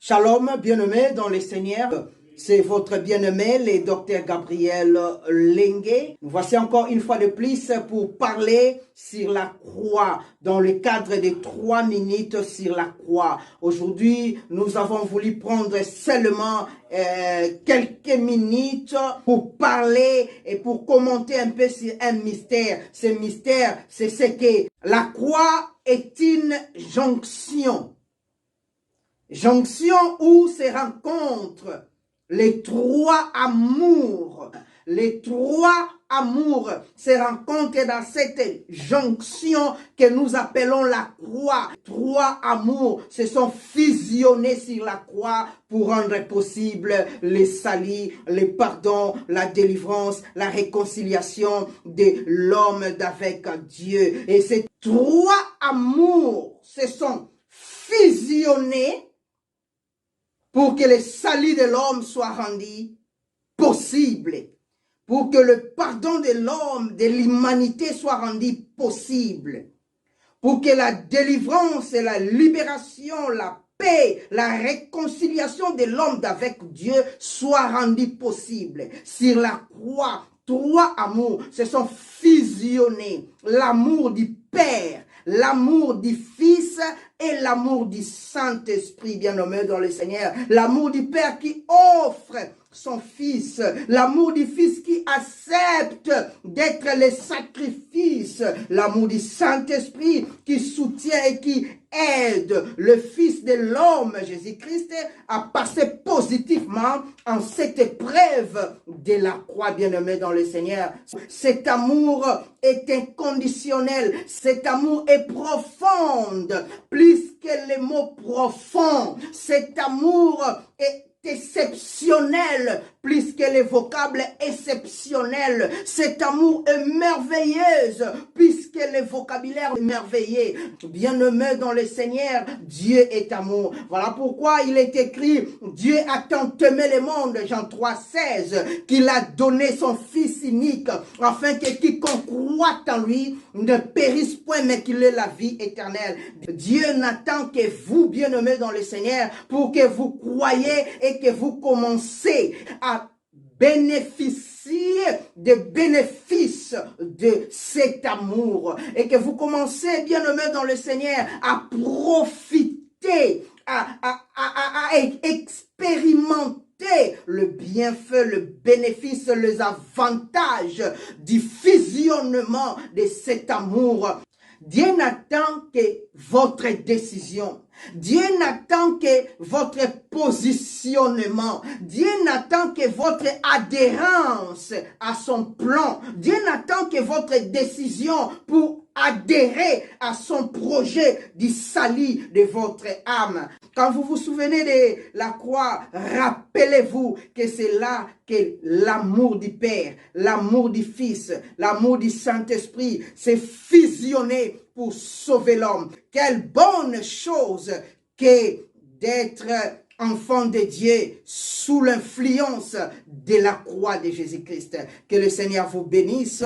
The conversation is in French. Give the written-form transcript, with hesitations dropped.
Shalom, bien-aimés dans le Seigneur. C'est votre bien-aimé, le docteur Gabriel Lengue. Nous voici encore une fois de plus pour parler sur la croix, dans le cadre de 3 minutes sur la croix. Aujourd'hui, nous avons voulu prendre seulement quelques minutes pour parler et pour commenter un peu sur un mystère. Ce mystère, c'est ce que la croix est une jonction. Jonction où se rencontrent les 3 amours. Les 3 amours se rencontrent dans cette jonction que nous appelons la croix. 3 amours se sont fusionnés sur la croix pour rendre possible le salut, le pardon, la délivrance, la réconciliation de l'homme avec Dieu. Et ces 3 amours se sont fusionnés pour que le salut de l'homme soit rendu possible, pour que le pardon de l'homme, de l'humanité soit rendu possible, pour que la délivrance et la libération, la paix, la réconciliation de l'homme avec Dieu soit rendue possible. Sur la croix, 3 amours se sont fusionnés. L'amour du Père, l'amour du Fils et l'amour du Saint-Esprit, bien-aimé dans le Seigneur. L'amour du Père qui offre son Fils, l'amour du Fils qui accepte d'être le sacrifice, l'amour du Saint-Esprit qui soutient et qui aide le Fils de l'homme, Jésus-Christ, à passer positivement en cette épreuve de la croix, bien-aimé dans le Seigneur. Cet amour est inconditionnel, cet amour est profond, plus que les mots profonds. Cet amour est exceptionnel, plus que les vocables exceptionnels. Cet amour est merveilleux, puisque le vocabulaire est merveilleux. Bien-aimé dans le Seigneur, Dieu est amour. Voilà pourquoi il est écrit, Dieu a tant aimé le monde, Jean 3,16, qu'il a donné son Fils unique, afin que quiconque croit en lui ne périsse point, mais qu'il ait la vie éternelle. Dieu n'attend que vous, bien-aimés dans le Seigneur, pour que vous croyez et que vous commencez à bénéficier des bénéfices de cet amour et que vous commencez, bien-aimés dans le Seigneur, à profiter, à expérimenter le bienfait, le bénéfice, les avantages du fusionnement de cet amour. Dieu n'attend que votre décision. Dieu n'attend que votre positionnement. Dieu n'attend que votre adhérence à son plan. Dieu n'attend que votre décision pour adhérer à son projet du salut de votre âme. Quand vous vous souvenez de la croix, rappelez-vous que c'est là que l'amour du Père, l'amour du Fils, l'amour du Saint-Esprit s'est fusionné pour sauver l'homme. Quelle bonne chose que d'être enfant de Dieu sous l'influence de la croix de Jésus-Christ. Que le Seigneur vous bénisse.